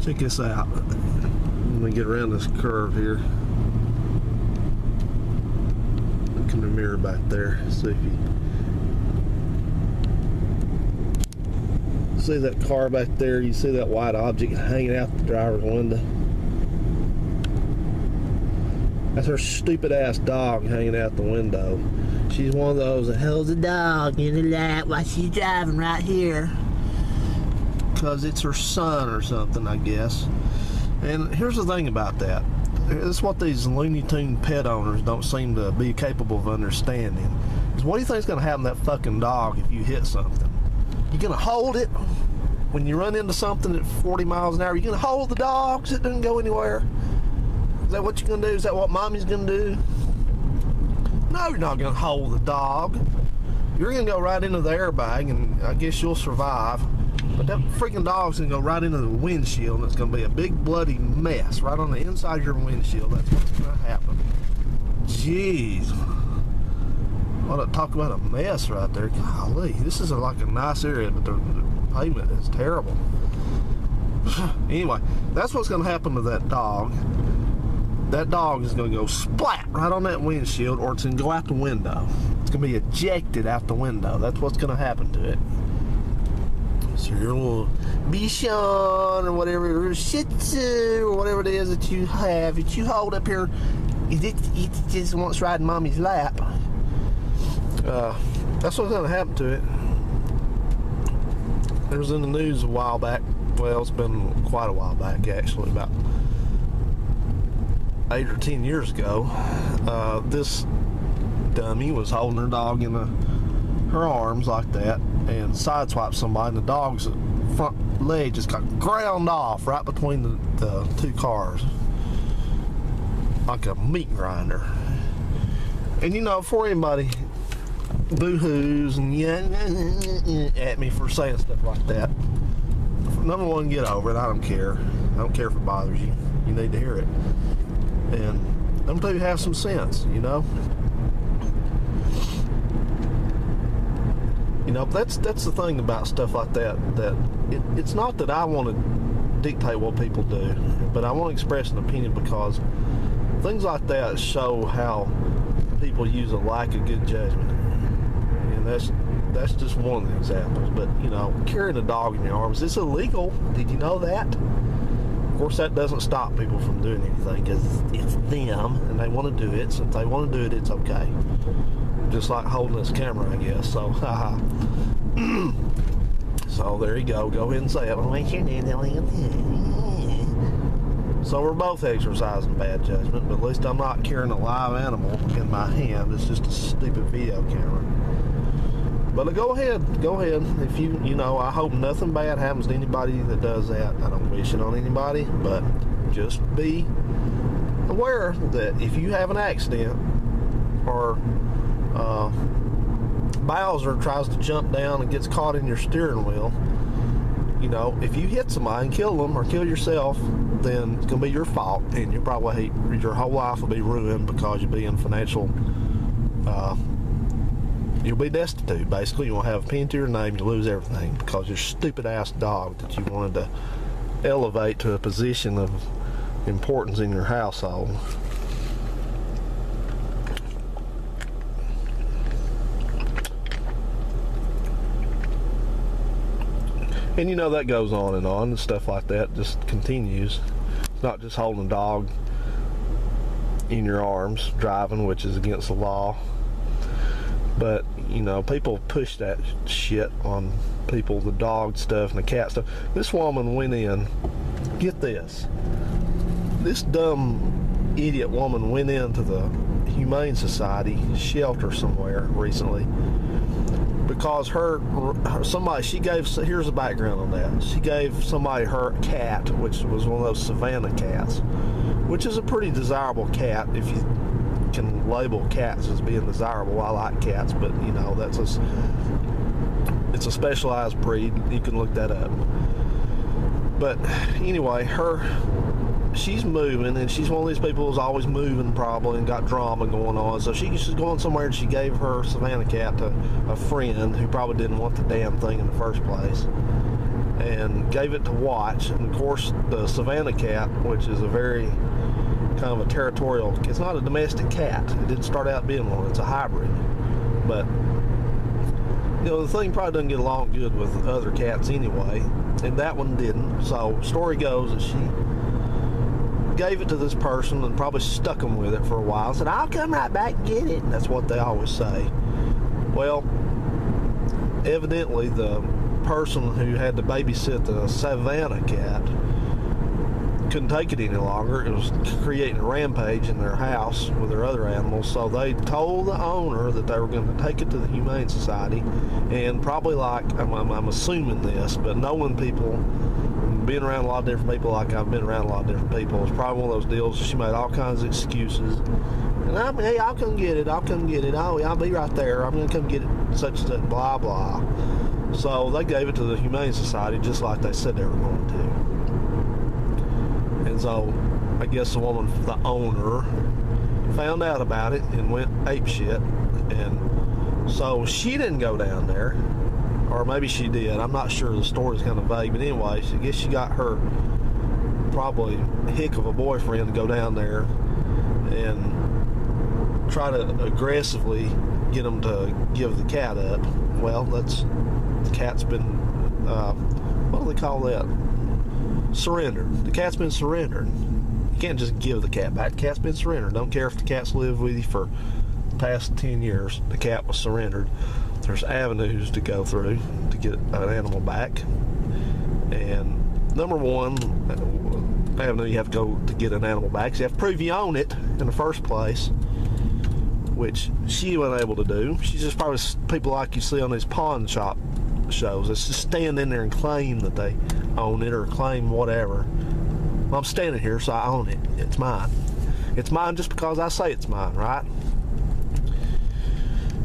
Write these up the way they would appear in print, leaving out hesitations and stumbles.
Check this out. Let me get around this curve here. Look in the mirror back there. See if you see that car back there. You see that white object hanging out the driver's window. That's her stupid ass dog hanging out the window. She's one of those that holds a dog in the lap while she's driving right here. Because it's her son or something, I guess. And here's the thing about that. It's what these Looney Tune pet owners don't seem to be capable of understanding. Is what do you think is going to happen to that fucking dog if you hit something? You're going to hold it when you run into something at 40 miles an hour. You're going to hold the dog so it doesn't go anywhere. Is that what you're going to do? Is that what mommy's going to do? No, you're not going to hold the dog. You're going to go right into the airbag, and I guess you'll survive. But that freaking dog's going to go right into the windshield, and it's going to be a big bloody mess right on the inside of your windshield. That's what's going to happen. Jeez. Well, talk about a mess right there. Golly, this is like a nice area, but the pavement is terrible. Anyway, that's what's going to happen to that dog. That dog is going to go splat right on that windshield, or it's going to go out the window. It's going to be ejected out the window. That's what's going to happen to it. So your little Bichon or whatever, or Shih Tzu or whatever it is that you have, that you hold up here, it just wants riding mommy's lap. That's what's going to happen to it. It was in the news a while back. Well, it's been quite a while back, actually, about 8 or 10 years ago. This dummy was holding her dog in her arms like that and sideswiped somebody, and the dog's front leg just got ground off right between the two cars like a meat grinder. And you know, for anybody boo-hoos and at me for saying stuff like that, number one, get over it. I don't care. I don't care if it bothers you. You need to hear it. And number two, have some sense, you know. You know, that's the thing about stuff like that. It's not that I want to dictate what people do, but I want to express an opinion, because things like that show how people use a lack of good judgment. And that's just one of the examples. But you know, carrying a dog in your arms, it's illegal. Did you know that? Of course, that doesn't stop people from doing anything, because it's them and they want to do it. So if they want to do it, it's okay. Just like holding this camera, I guess. So, haha. So there you go. Go ahead and say it. So we're both exercising bad judgment, but at least I'm not carrying a live animal in my hand. It's just a stupid video camera. But go ahead. If you know, I hope nothing bad happens to anybody that does that. I don't wish it on anybody, but just be aware that if you have an accident, or Bowser tries to jump down and gets caught in your steering wheel, you know, if you hit somebody and kill them or kill yourself, then it's going to be your fault, and you probably your whole life will be ruined, because you'll be in financial, you'll be destitute, basically. You won't have a penny to your name, you lose everything, because your stupid ass dog that you wanted to elevate to a position of importance in your household. And you know, that goes on and stuff like that just continues. It's not just holding a dog in your arms driving, which is against the law, but you know, people push that shit on people, the dog stuff and the cat stuff. This woman went in, get this dumb idiot woman went into the Humane Society shelter somewhere recently, because here's the background on that. She gave somebody her cat, which was one of those Savannah cats, which is a pretty desirable cat if you can label cats as being desirable. I like cats, but you know, it's a specialized breed. You can look that up. But anyway, she's moving, and she's one of these people who's always moving probably and got drama going on. So she's going somewhere, and she gave her Savannah cat to a friend who probably didn't want the damn thing in the first place. and gave it to watch. And of course, the Savannah cat, which is a very kind of a territorial, it's not a domestic cat. It didn't start out being one. It's a hybrid. But you know, the thing probably doesn't get along good with other cats anyway, and that one didn't. So story goes that she gave it to this person and probably stuck them with it for a while. Said, "I'll come right back and get it." That's what they always say. Well, evidently the person who had to babysit the Savannah cat couldn't take it any longer. It was creating a rampage in their house with their other animals, so they told the owner that they were going to take it to the Humane Society, and probably, like, I'm assuming this, but knowing people, being around a lot of different people, like I've been around a lot of different people, it's probably one of those deals. She made all kinds of excuses, and hey, I'll come get it, I'll come get it, oh, I'll be right there, I'm going to come get it, such and such, blah blah. So they gave it to the Humane Society just like they said they were going to. And so I guess the woman, the owner, found out about it and went apeshit. And so she didn't go down there, or maybe she did. I'm not sure. The story's kind of vague. But anyway, I guess she got her probably hick of a boyfriend to go down there and try to aggressively get him to give the cat up. Well, the cat's been, what do they call that? Surrendered. The cat's been surrendered. You can't just give the cat back. The cat's been surrendered. Don't care if the cat's lived with you for the past 10 years. The cat was surrendered. There's avenues to go through to get an animal back. And number one avenue you have to go to get an animal back is you have to prove you own it in the first place, which she wasn't able to do. She's just probably people like you see on these pawn shop shows. It's just stand in there and claim that they own it, or claim whatever. Well, I'm standing here, so I own it. It's mine. It's mine just because I say it's mine, right?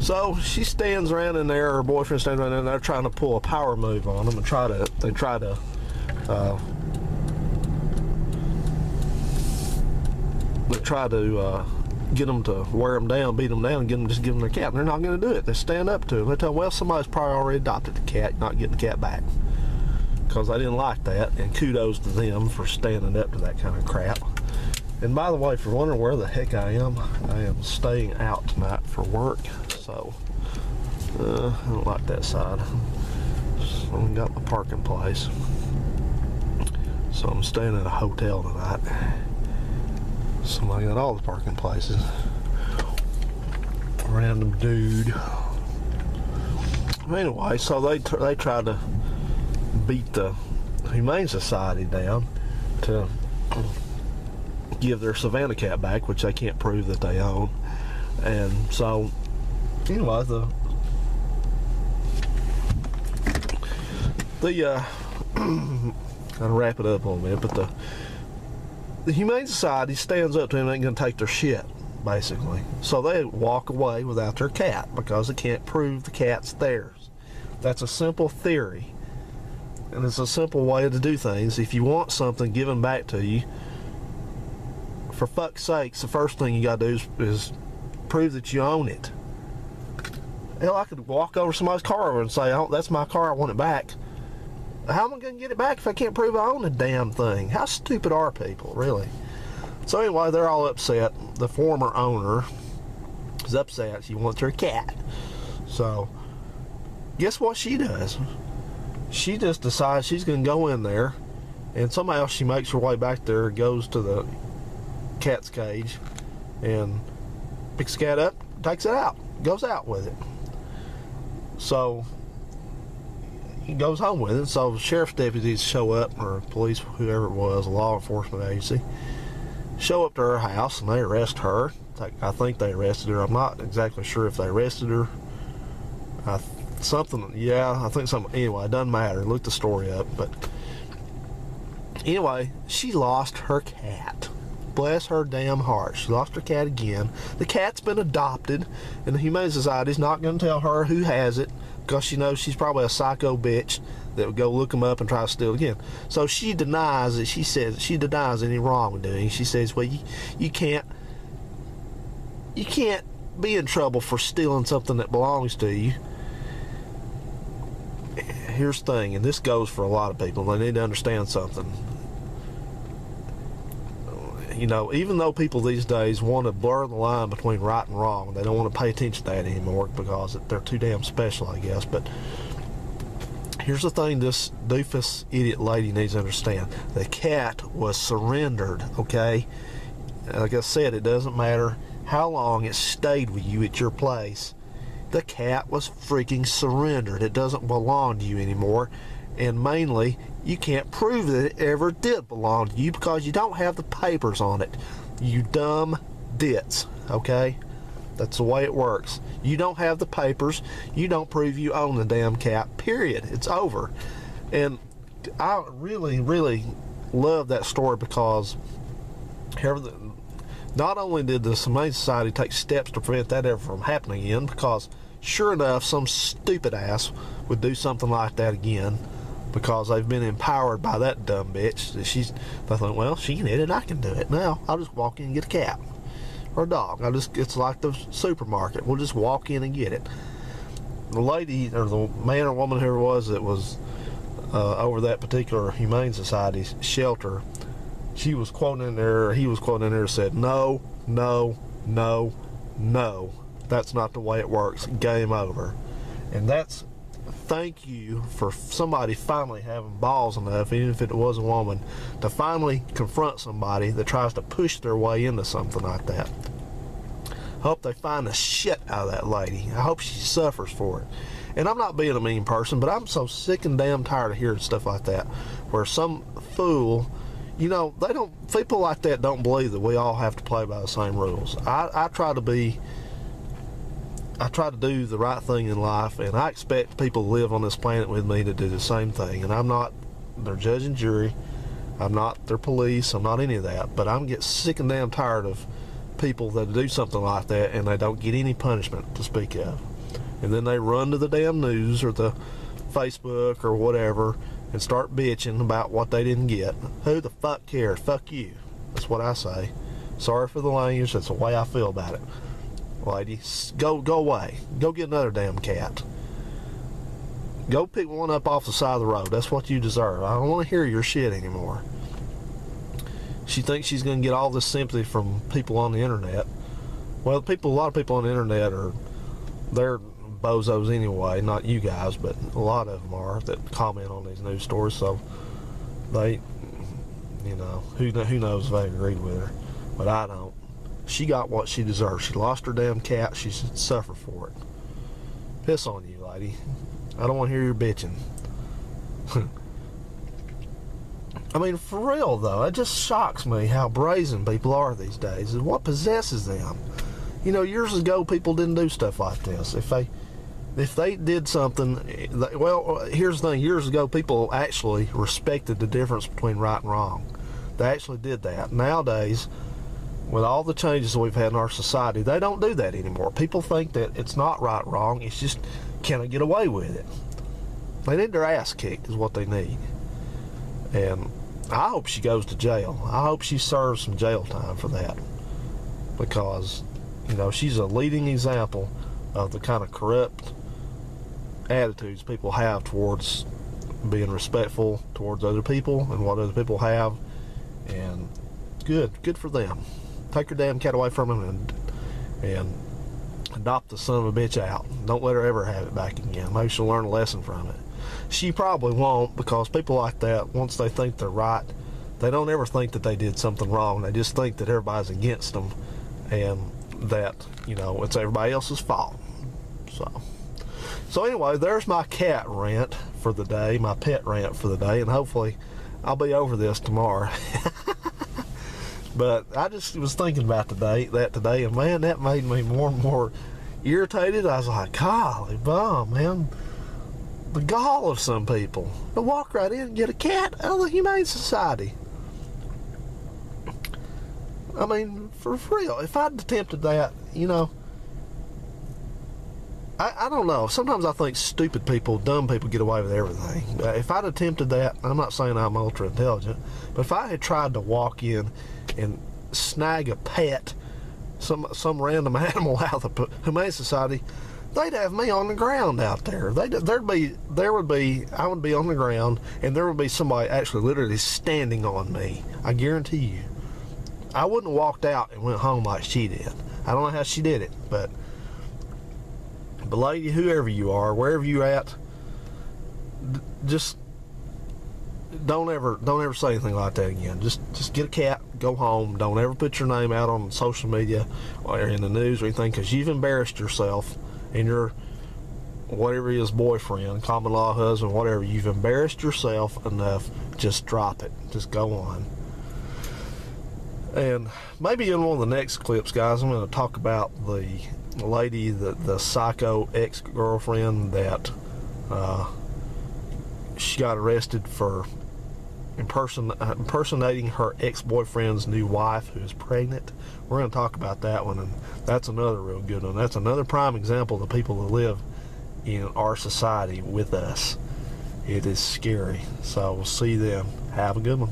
So she stands around in there, her boyfriend stands around in there trying to pull a power move on them and try to get them to wear them down, beat them down, and just give them their cat. And they're not going to do it. They stand up to them. They tell them, well, somebody's probably already adopted the cat, not getting the cat back. Because they didn't like that, and kudos to them for standing up to that kind of crap. And by the way, if you're wondering where the heck I am staying out tonight for work, so I don't like that side. So I got my parking place. So I'm staying at a hotel tonight. Somebody got all the parking places. Random dude. Anyway, so they tried to beat the Humane Society down to give their Savannah cat back, which they can't prove that they own. And so, anyway, kind of wrap it up a little bit, but the Humane Society stands up to them and ain't gonna take their shit, basically. So they walk away without their cat because they can't prove the cat's theirs. That's a simple theory, and it's a simple way to do things. If you want something given back to you, for fuck's sakes, the first thing you gotta do is prove that you own it. Hell, I could walk over somebody's car and say, "Oh, that's my car, I want it back." How am I going to get it back if I can't prove I own the damn thing? How stupid are people, really? So anyway, they're all upset. The former owner is upset. She wants her cat. So guess what she does? She just decides she's going to go in there, and somehow she makes her way back there, goes to the cat's cage, and picks the cat up, takes it out, goes out with it. So he goes home with it. So sheriff's deputies show up, or police, whoever it was, a law enforcement agency, show up to her house and they arrest her. I think they arrested her. I'm not exactly sure if they arrested her. I think something. Anyway, it doesn't matter. Look the story up. But anyway, she lost her cat. Bless her damn heart. She lost her cat again. The cat's been adopted, and the Humane Society's not going to tell her who has it, because she knows she's probably a psycho bitch that would go look them up and try to steal it again. So she denies it. She says she denies any wrongdoing. She says, well, you can't be in trouble for stealing something that belongs to you. here's the thing, and this goes for a lot of people. They need to understand something. You know, even though people these days want to blur the line between right and wrong, they don't want to pay attention to that anymore because they're too damn special, I guess. But here's the thing this doofus idiot lady needs to understand. The cat was surrendered, okay? Like I said, it doesn't matter how long it stayed with you at your place. The cat was freaking surrendered. It doesn't belong to you anymore. And mainly, you can't prove that it ever did belong to you because you don't have the papers on it. You dumb dits, okay? That's the way it works. You don't have the papers. You don't prove you own the damn cat, period. It's over. And I really, really love that story because not only did the Humane Society take steps to prevent that ever from happening again, because sure enough, some stupid ass would do something like that again because they've been empowered by that dumb bitch. They think, well, she can hit it, I can do it. Now, I'll just walk in and get a cat or a dog. It's like the supermarket. We'll just walk in and get it. The lady, or the man or woman, whoever it was that was over that particular Humane Society's shelter, she was quoting in there, or he was quoting in there, said, no, no, no, no. That's not the way it works. Game over. And that's, thank you for somebody finally having balls enough, even if it was a woman, to finally confront somebody that tries to push their way into something like that. I hope they find the shit out of that lady. I hope she suffers for it. And I'm not being a mean person, but I'm so sick and damn tired of hearing stuff like that, where some fool, you know, people like that don't believe that we all have to play by the same rules. I try to do the right thing in life, and I expect people to live on this planet with me to do the same thing. And I'm not their judge and jury. I'm not their police. I'm not any of that. But I'm getting sick and damn tired of people that do something like that and they don't get any punishment to speak of. And then they run to the damn news or the Facebook or whatever and start bitching about what they didn't get. Who the fuck cares? Fuck you. That's what I say. Sorry for the language. That's the way I feel about it. Lady, go away. Go get another damn cat. Go pick one up off the side of the road. That's what you deserve. I don't want to hear your shit anymore. She thinks she's going to get all this sympathy from people on the internet. Well, a lot of people on the internet they're bozos anyway. Not you guys, but a lot of them are that comment on these news stories. So they, you know, who knows if I agreed with her, but I don't. She got what she deserved. She lost her damn cat. She should suffer for it. Piss on you, lady. I don't want to hear your bitching. I mean, for real, though, it just shocks me how brazen people are these days. And what possesses them? You know, years ago, people didn't do stuff like this. If they did something, well, here's the thing. Years ago, people actually respected the difference between right and wrong. They actually did that. Nowadays, with all the changes that we've had in our society, they don't do that anymore. People think that it's not right or wrong. It's just, can I get away with it? They need their ass kicked is what they need. And I hope she goes to jail. I hope she serves some jail time for that. Because, you know, she's a leading example of the kind of corrupt attitudes people have towards being respectful towards other people and what other people have. And good for them. Take your damn cat away from him and adopt the son of a bitch out. Don't let her ever have it back again. Maybe she'll learn a lesson from it. She probably won't, because people like that, once they think they're right, they don't ever think that they did something wrong. They just think that everybody's against them and that, you know, it's everybody else's fault. So anyway, there's my cat rant for the day, my pet rant for the day, and hopefully I'll be over this tomorrow. But I just was thinking about that today, and man, that made me more and more irritated. I was like, golly bum, man. The gall of some people to walk right in and get a cat out of the Humane Society. I mean, for real, if I'd attempted that, you know, I don't know. Sometimes I think stupid people, dumb people get away with everything. If I'd attempted that, I'm not saying I'm ultra intelligent, but if I had tried to walk in and snag a pet, some random animal out of the Humane Society, they'd have me on the ground out there. I would be on the ground, and there would be somebody actually literally standing on me. I guarantee you. I wouldn't have walked out and went home like she did. I don't know how she did it, but lady, whoever you are, wherever you're at, just don't ever say anything like that again. Just get a cat, go home. Don't ever put your name out on social media or in the news or anything, because you've embarrassed yourself and your whatever it is, boyfriend, common law husband, whatever. You've embarrassed yourself enough. Just drop it. Just go on. And maybe in one of the next clips, guys, I'm going to talk about the lady, the psycho ex-girlfriend that she got arrested for impersonating her ex-boyfriend's new wife who is pregnant. We're going to talk about that one, and that's another real good one. That's another prime example of the people that live in our society with us. It is scary. So we'll see them. Have a good one.